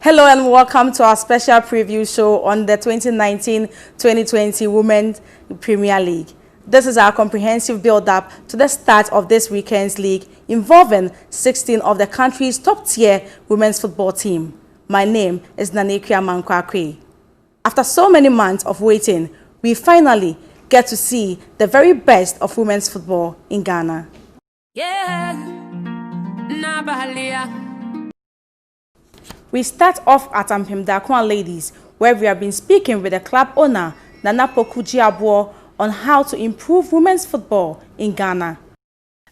Hello and welcome to our special preview show on the 2019-2020 Women's Premier League. This is our comprehensive build-up to the start of this weekend's league involving 16 of the country's top-tier women's football team. My name is Nanekia Mankwakwe. After so many months of waiting, we finally get to see the very best of women's football in Ghana. We start off at Ampumdakwan Ladies, where we have been speaking with the club owner, Nana Pokujiabuo, on how to improve women's football in Ghana.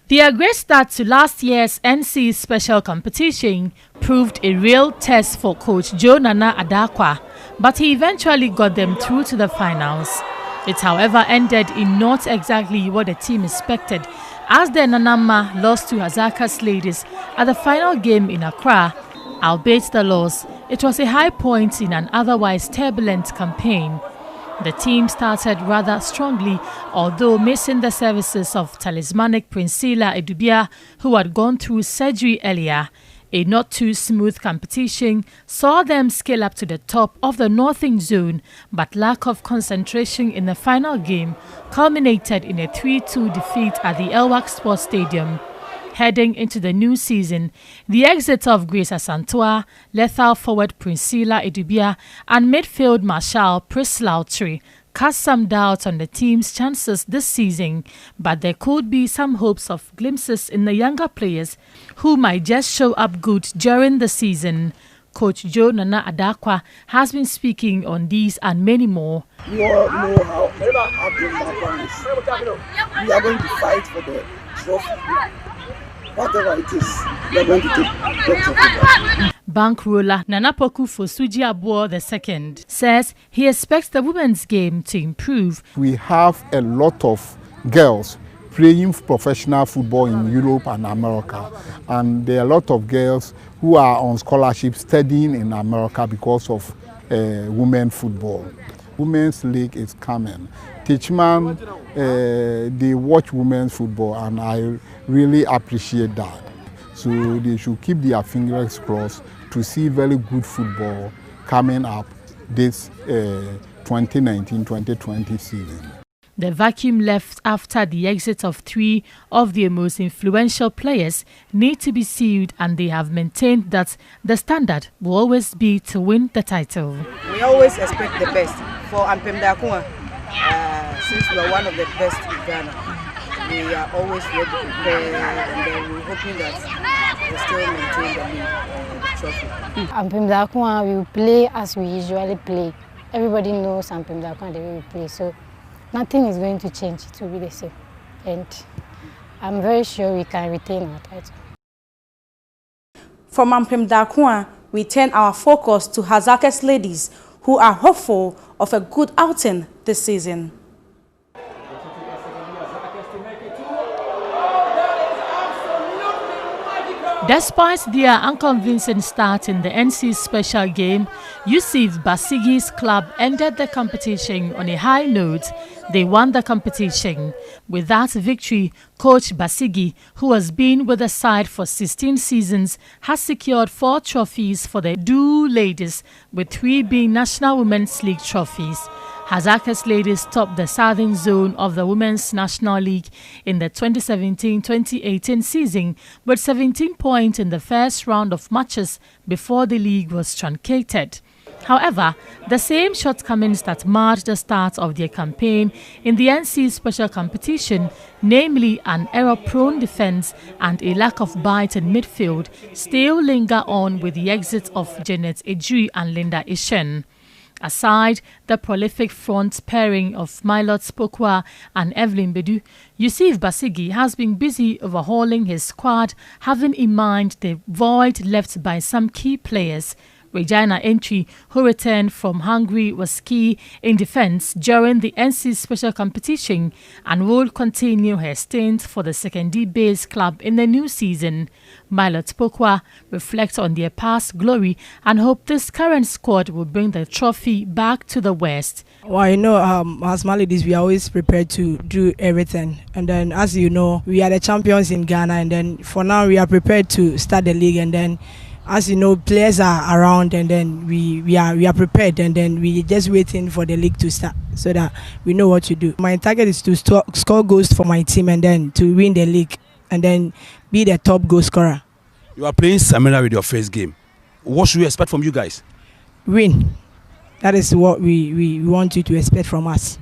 Their great start to last year's NC special competition proved a real test for coach Joe Nana Adakwa, but he eventually got them through to the finals. It, however, ended in not exactly what the team expected, as the Nanama lost to Hazakas Ladies at the final game in Accra. Albeit the loss, it was a high point in an otherwise turbulent campaign. The team started rather strongly, although missing the services of talismanic Priscilla Edubia, who had gone through surgery earlier. A not too smooth competition saw them scale up to the top of the northern zone, but lack of concentration in the final game culminated in a 3-2 defeat at the Elwak Sports Stadium. Heading into the new season, the exit of Grace Asantua, lethal forward Priscilla Edubia, and midfield Marshal Prislautri cast some doubt on the team's chances this season, but there could be some hopes of glimpses in the younger players who might just show up good during the season. Coach Joe Nana Adakwa has been speaking on these and many more. We all know how Ampumdakwan is. We are going to fight for the trophy. Whatever it is, we are going to take the trophy. Bankroller Nanapoku Fosujiabuo II says he expects the women's game to improve. We have a lot of girls playing professional football in Europe and America, and there are a lot of girls who are on scholarship studying in America because of women's football. Women's league is coming. Teachman, they watch women's football, and I really appreciate that. So they should keep their fingers crossed to see very good football coming up this 2019-2020 season. The vacuum left after the exit of 3 of their most influential players need to be sealed, and they have maintained that the standard will always be to win the title. We always expect the best for Ampumdakwan. Since we are one of the best in Ghana, we are always ready to prepare, and then we're hoping that we still maintain the trophy. Ampumdakwan, we will play as we usually play. Everybody knows Ampumdakwan the way we play, so nothing is going to change. It will be the same, and I'm very sure we can retain our title. From Ampumdakwan, we turn our focus to Hazakas Ladies, who are hopeful of a good outing this season. Despite their unconvincing start in the NC special game, Yusuf Basigi's club ended the competition on a high note. They won the competition. With that victory, coach Basigi, who has been with the side for 16 seasons, has secured 4 trophies for the DO Ladies, with 3 being National Women's League trophies. Hazakas Ladies topped the southern zone of the Women's National League in the 2017-2018 season with 17 points in the first round of matches before the league was truncated. However, the same shortcomings that marred the start of their campaign in the NC special competition, namely an error-prone defense and a lack of bite in midfield, still linger on with the exit of Janet Ejui and Linda Ishen. Aside the prolific front pairing of Milot Spokwa and Evelyn Bedu, Yusuf Basigi has been busy overhauling his squad, having in mind the void left by some key players. Regina Entry, who returned from Hungary, was key in defense during the NC special competition and will continue her stint for the second-D-based club in the new season. Milot Pokwa reflects on their past glory and hope this current squad will bring the trophy back to the West. Well, you know, as Ladies, we are always prepared to do everything. And then, as you know, we are the champions in Ghana. And then, for now, we are prepared to start the league. And then, as you know, players are around, and then we are prepared, and then we just waiting for the league to start so that we know what to do. My target is to score goals for my team and then to win the league and then be the top goal scorer. You are playing Samira with your first game. What should we expect from you guys? Win. That is what we want you to expect from us.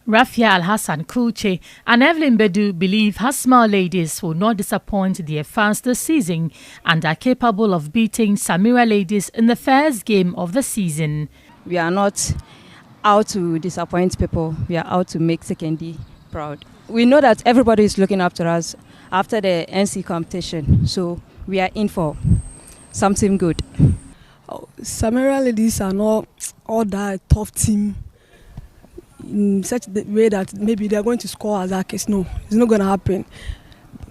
Rafia Al-Hassan Kulche and Evelyn Bedu believe Hazakas Ladies will not disappoint their fans this season and are capable of beating Samira Ladies in the first game of the season. We are not out to disappoint people. We are out to make Sekendi proud. We know that everybody is looking after us after the NC competition, so we are in for something good. Samira Ladies are not all that tough team in such a way that maybe they are going to score Hazakas. No, it's not going to happen.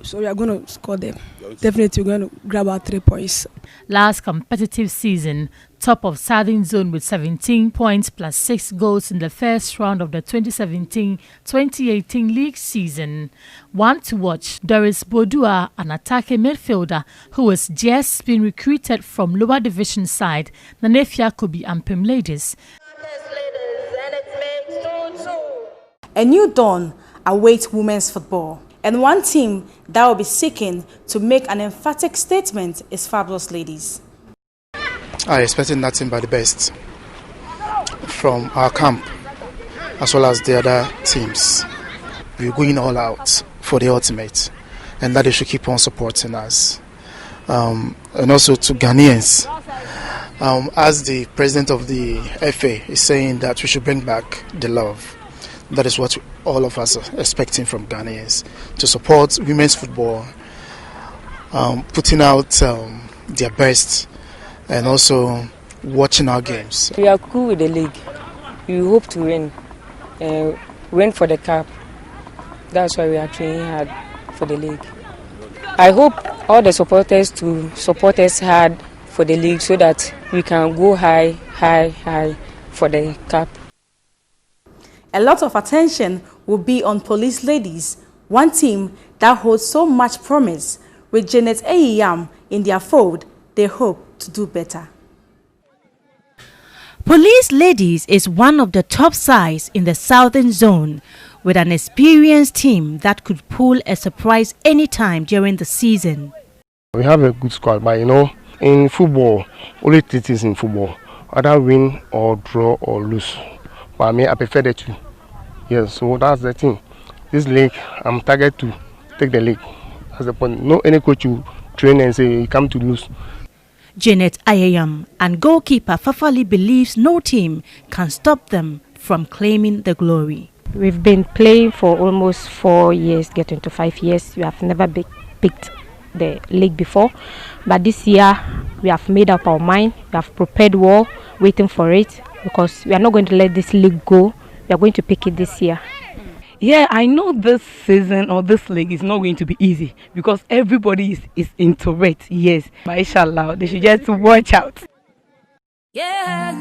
So we are going to score them. Definitely we're going to grab our 3 points. Last competitive season, top of Southern Zone with 17 points plus 6 goals in the first round of the 2017-2018 league season. One to watch, Doris Bodua, an attacking midfielder who has just been recruited from lower division side Nanefia Kobi Ampumdakwan Ladies. A new dawn awaits women's football, and one team that will be seeking to make an emphatic statement is Fabulous Ladies. I expect nothing but the best from our camp as well as the other teams. We're going all out for the ultimate, and that they should keep on supporting us. And also to Ghanaians, as the president of the FA is saying that we should bring back the love. That is what all of us are expecting from Ghanaians, to support women's football, putting out their best, and also watching our games. We are cool with the league. We hope to win for the cup. That's why we are training hard for the league. I hope all the supporters to support us hard for the league so that we can go high for the cup. A lot of attention will be on Police Ladies, one team that holds so much promise. With Janet Eyiyam in their fold, they hope to do better. Police Ladies is one of the top sides in the Southern Zone, with an experienced team that could pull a surprise anytime during the season. We have a good squad, but in football, only 3 things in football: either win or draw or lose. But I prefer the 2. Yes, so that's the thing. This league, I'm targeted to take the league. That's the point. No any coach you train and say you come to lose. Janet Eyiyam and goalkeeper Fafali believes no team can stop them from claiming the glory. We've been playing for almost 4 years, getting to 5 years. We have never picked the league before, but this year we have made up our mind. We have prepared well, waiting for it, because we are not going to let this league go. We are going to pick it this year. Yeah, I know this season or this league is not going to be easy because everybody is into it. Yes, but inshallah, they should just watch out. Yeah,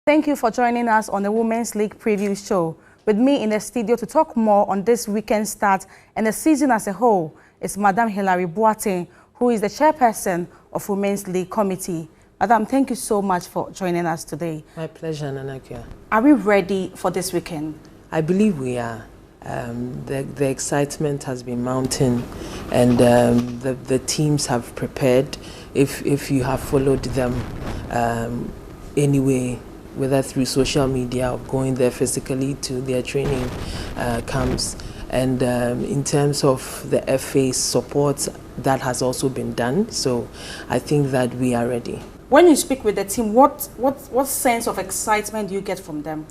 Thank you for joining us on the Women's League Preview Show. With me in the studio to talk more on this weekend start and the season as a whole is Madam Hilary Boateng, who is the chairperson of Women's League Committee. Madam, thank you so much for joining us today. My pleasure, Nanakia. Are we ready for this weekend? I believe we are. The excitement has been mounting, and the teams have prepared. If you have followed them anyway, whether through social media or going there physically to their training camps. And in terms of the FA's support, that has also been done. So I think that we are ready. When you speak with the team, what sense of excitement do you get from them?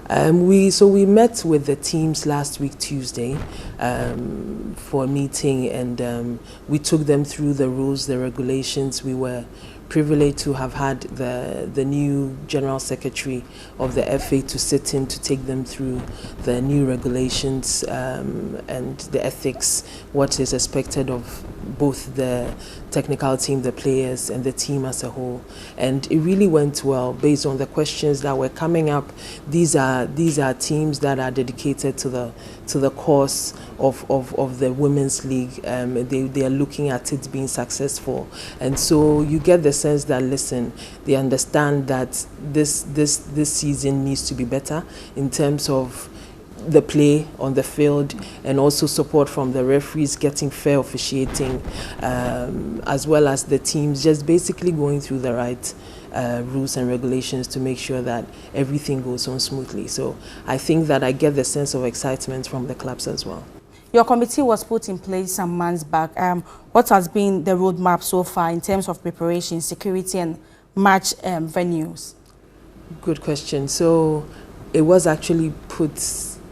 We met with the teams last week Tuesday for a meeting, and we took them through the rules, the regulations. We were privileged to have had the new General Secretary of the FA to sit in to take them through the new regulations and the ethics, what is expected of both the technical team, the players, and the team as a whole. And it really went well based on the questions that were coming up. These are teams that are dedicated to the cause of the women's league. They are looking at it being successful, and so you get the sense that, listen, they understand that this season needs to be better in terms of the play on the field, and also support from the referees getting fair officiating, as well as the teams just basically going through the right rules and regulations to make sure that everything goes on smoothly. So I think that I get the sense of excitement from the clubs as well. Your committee was put in place some months back. What has been the roadmap so far in terms of preparation, security, and match venues? Good question. So it was actually put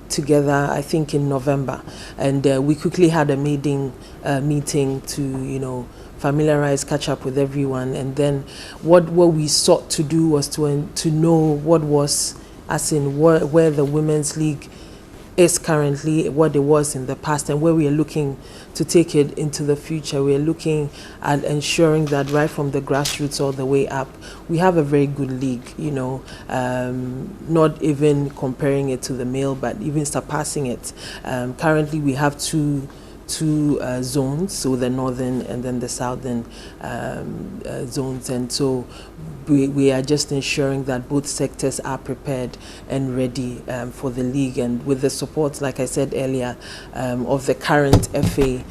together, I think, in November, and we quickly had a meeting to, familiarize, catch up with everyone, and then what we sought to do was to know what was, as in where the women's league is currently, what it was in the past, and where we are looking to take it into the future. We are looking at ensuring that right from the grassroots all the way up, we have a very good league, not even comparing it to the male, but even surpassing it. Currently we have two zones, so the northern and then the southern zones, and so we are just ensuring that both sectors are prepared and ready for the league, and with the support, like I said earlier, of the current FA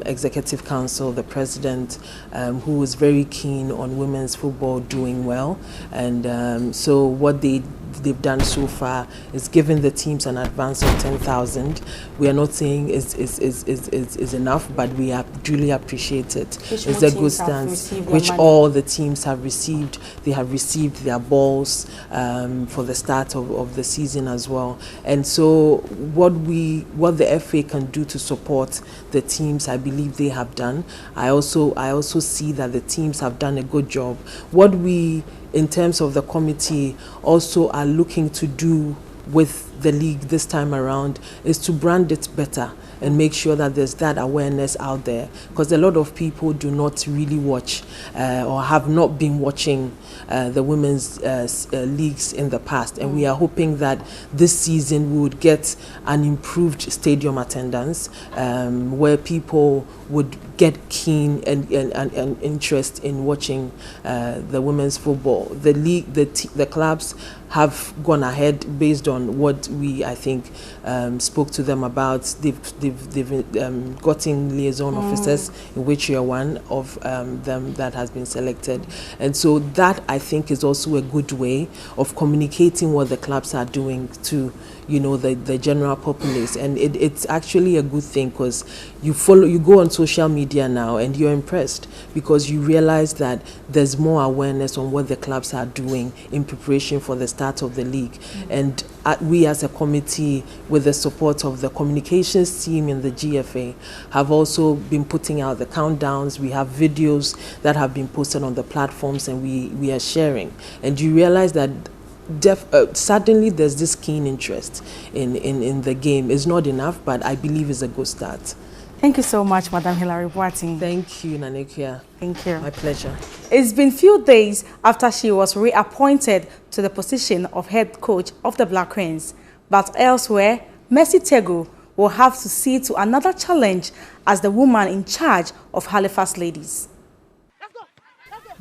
Executive Council, the president, who is very keen on women's football doing well, and so what they've done so far is given the teams an advance of 10,000. We are not saying is enough, but we duly appreciate it. It's a good stance, which all the teams have received. They have received their balls for the start of the season as well. And so what the FA can do to support the teams, I believe they have done. I also see that the teams have done a good job. What we, in terms of the committee, also are looking to do with the league this time around is to brand it better and make sure that there's that awareness out there, because a lot of people do not really watch or have not been watching the women's leagues in the past, and we are hoping that this season we would get an improved stadium attendance, where people would get keen and interest in watching the women's football. The league, the clubs have gone ahead based on what we, I think, spoke to them about. They've gotten liaison officers, in which you are one of them that has been selected, and so that, I think, is also a good way of communicating what the clubs are doing to the general populace, and it's actually a good thing, because you go on social media now and you're impressed because you realize that there's more awareness on what the clubs are doing in preparation for the start of the league. And we as a committee, with the support of the communications team in the GFA, have also been putting out the countdowns. We have videos that have been posted on the platforms, and we are sharing, and you realize that suddenly there's this keen interest in the game. It's not enough, but I believe it's a good start. Thank you so much, Madam Hilary Boating. Thank you, Nanekia. Thank you. My pleasure. It's been few days after she was reappointed to the position of head coach of the Black Queens, but elsewhere, Mercy Tego will have to see to another challenge as the woman in charge of Hazakas Ladies.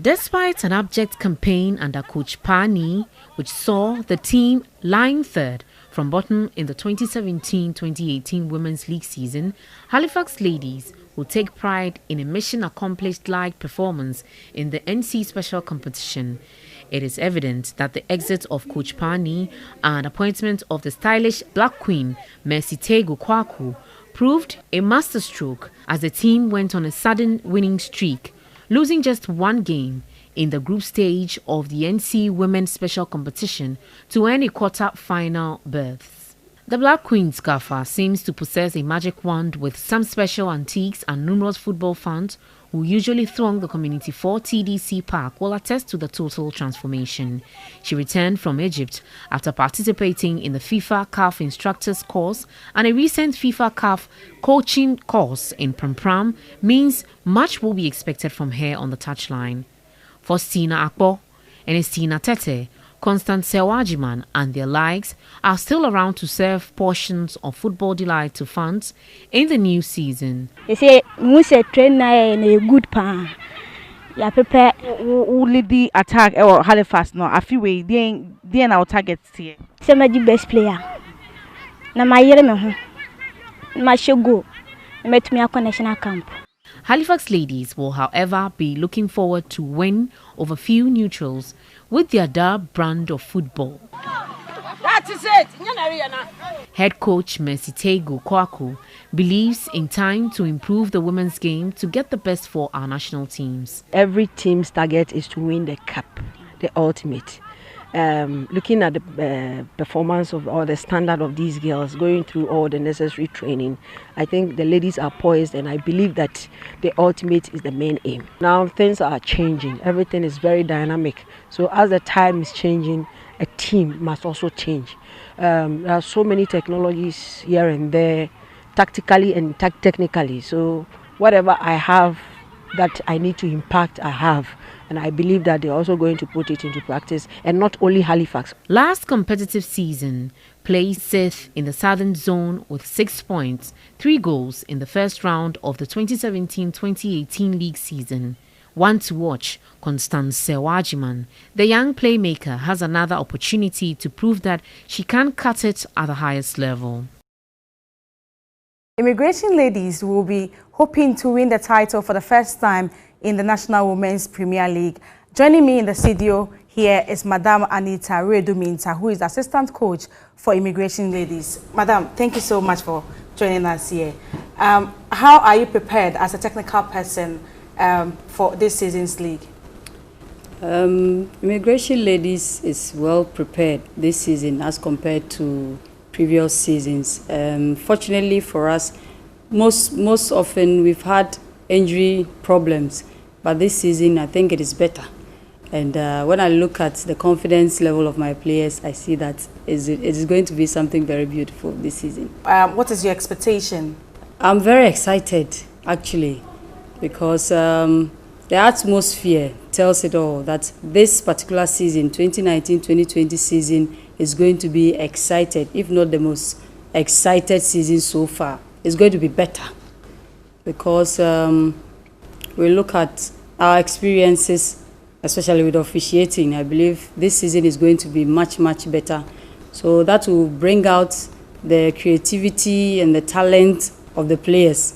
Despite an abject campaign under Coach Pani, which saw the team lying third from bottom in the 2017-2018 Women's League season, Hazakas Ladies will take pride in a mission-accomplished-like performance in the NC Special Competition. It is evident that the exit of Coach Pani and appointment of the stylish Black Queen, Mercy Tego Kwaku, proved a masterstroke as the team went on a sudden winning streak, losing just one game in the group stage of the NC Women's Special Competition to earn a quarter-final berth. The Black Queen's gaffer seems to possess a magic wand with some special antiques and numerous football fans who usually throng the Community 4 TDC Park, will attest to the total transformation. She returned from Egypt after participating in the FIFA CAF instructors course, and a recent FIFA CAF coaching course in Pram means much will be expected from her on the touchline. Faustina Akpo, Ernestina Tete, Constance Sewajiman and their likes are still around to serve portions of football delight to fans in the new season. They say, "Muse train a good pan. You prepare." Only the attack or Halifax no. I feel we then our targets here. Some of the best player. Na my year me ho. Ma shogo. Met me a national camp. Halifax Ladies will, however, be looking forward to win over few neutrals with their dark brand of football. That is it. Head coach Mercy Tego Kwaku believes in time to improve the women's game to get the best for our national teams. Every team's target is to win the cup, the ultimate. Looking at the performance of or the standard of these girls, going through all the necessary training, I think the ladies are poised, and I believe that the ultimate is the main aim. Now things are changing. Everything is very dynamic. So as the time is changing, a team must also change. There are so many technologies here and there, tactically and technically. So whatever I have that I need to impact, I have. And I believe that they're also going to put it into practice, and not only Halifax. Last competitive season, placed 6th in the Southern Zone with 6 points, 3 goals in the first round of the 2017-2018 league season. One to watch, Constance Sewajiman. The young playmaker has another opportunity to prove that she can cut it at the highest level. Immigration Ladies will be hoping to win the title for the first time in the National Women's Premier League. Joining me in the studio here is Madam Anita Reduminta, who is assistant coach for Immigration Ladies. Madam, thank you so much for joining us here. How are you prepared as a technical person for this season's league? Immigration Ladies is well prepared this season as compared to previous seasons. Fortunately for us, most often we've had injury problems, but this season I think it is better. And when I look at the confidence level of my players, I see that it is going to be something very beautiful this season. What is your expectation? I'm very excited, actually, because the atmosphere tells it all that this particular season, 2019-2020 season, is going to be excited, if not the most excited season so far. It's going to be better, because we look at our experiences, especially with officiating. I believe this season is going to be much better. So that will bring out the creativity and the talent of the players,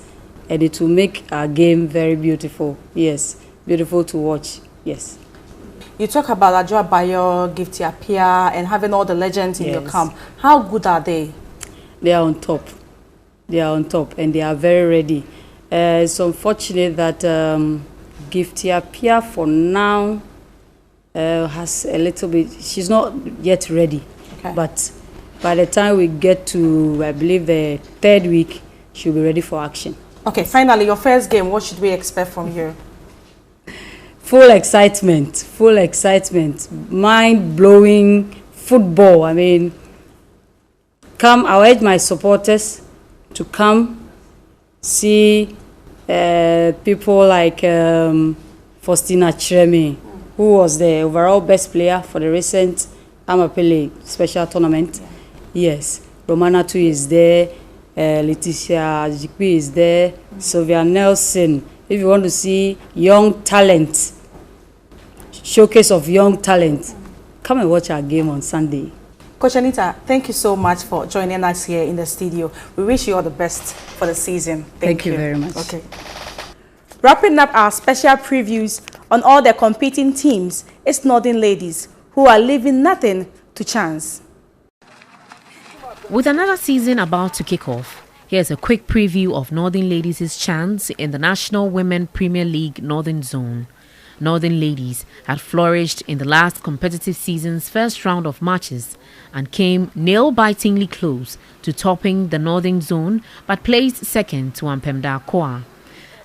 and it will make our game very beautiful. Yes, beautiful to watch. Yes. You talk about Adjoa Bayo, Gifty Apia, and having all the legends in your camp. How good are they? They are on top. They are on top, and they are very ready. It's unfortunate that Gifty Apia for now has a little bit, she's not yet ready. Okay. But by the time we get to, I believe, the 3rd week, she'll be ready for action. Okay, finally, your first game, what should we expect from you? Full excitement, mind-blowing football. I mean, I'll urge my supporters to come see people like Faustina Chiremi, who was the overall best player for the recent Amapele special tournament. Yes, Romana too is there, Leticia Jikwi is there, Sylvia Nelson. If you want to see young talent, showcase of young talent, come and watch our game on Sunday. Coach Anita, thank you so much for joining us here in the studio. We wish you all the best for the season. Thank you very much. Okay. Wrapping up our special previews on all the competing teams is Northern Ladies, who are leaving nothing to chance. With another season about to kick off, here's a quick preview of Northern Ladies' chance in the National Women Premier League Northern Zone. Northern Ladies had flourished in the last competitive season's first round of matches and came nail-bitingly close to topping the Northern Zone, but placed second to Ampumdakwan.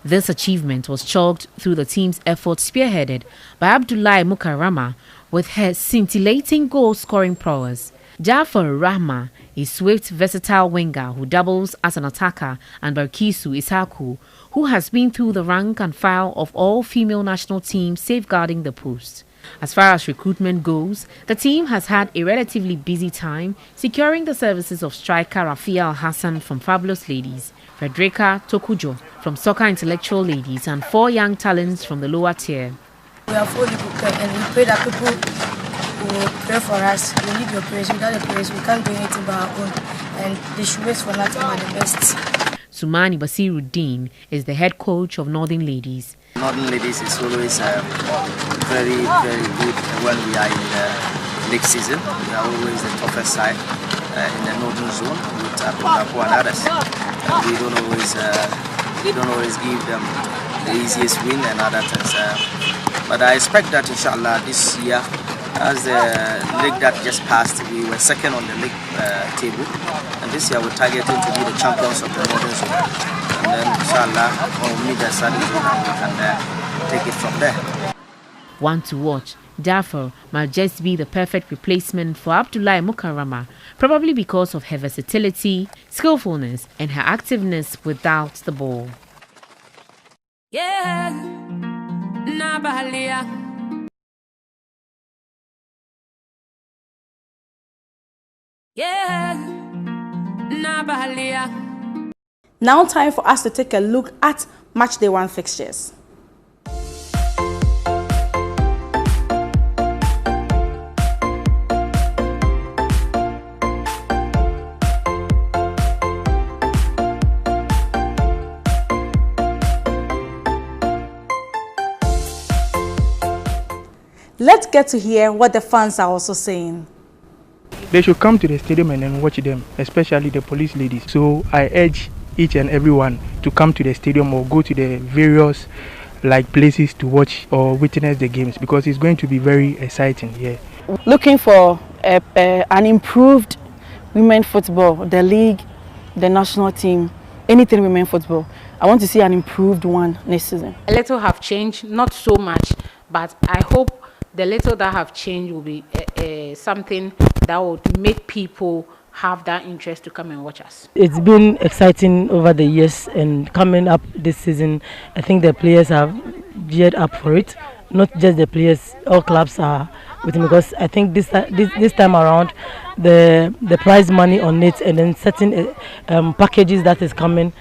This achievement was chalked through the team's efforts spearheaded by Abdullahi Mukarama with her scintillating goal-scoring prowess. Jafar Rahma, a swift, versatile winger who doubles as an attacker, and Barkisu Isaku, who has been through the rank and file of all female national teams safeguarding the post. As far as recruitment goes, the team has had a relatively busy time securing the services of striker Rafia Al-Hassan from Fabulous Ladies, Frederica Tokujo from Soccer Intellectual Ladies, and 4 young talents from the lower tier. We are fully prepared and we pray that people will pray for us. We need your prayers. Without the prayers, we can't do anything by our own, and they should wait for nothing but the best. Sumani Basiruddin is the head coach of Northern Ladies. Northern Ladies is always very, very good when we are in the league season. We are always the toughest side in the Northern Zone with Ampumdakwan and others. We don't always give them the easiest win and other things. But I expect that inshallah this year, as the league that just passed, we were second on the league table, and this year we're targeting to be the champions of the Northern Zone. And then inshallah, we'll meet the Southern Zone and we can take it from there. One to watch, Jafar might just be the perfect replacement for Abdullahi Mukarama, probably because of her versatility, skillfulness, and her activeness without the ball. Yeah, Nabalia. Yeah, Nabalia. Now time for us to take a look at Matchday 1 fixtures. Let's get to hear what the fans are also saying. They should come to the stadium and then watch them, especially the police ladies. So I urge each and everyone to come to the stadium or go to the various places to watch or witness the games, because it's going to be very exciting here. Looking for an improved women football, the league, the national team, anything women football. I want to see an improved one next season. A little have changed, not so much, but I hope the little that have changed will be something that would make people have that interest to come and watch us. It's been exciting over the years, and coming up this season, I think the players have geared up for it. Not just the players, all clubs are with me, because I think this time around, the prize money on it and then certain packages that is coming,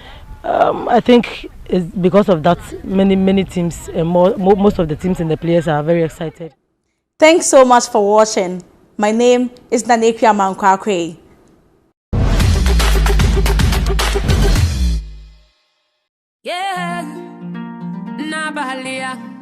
I think is because of that many teams, most of the teams and the players are very excited. Thanks so much for watching. My name is Nanekria Mankwakwe. Yeah, Nabalia.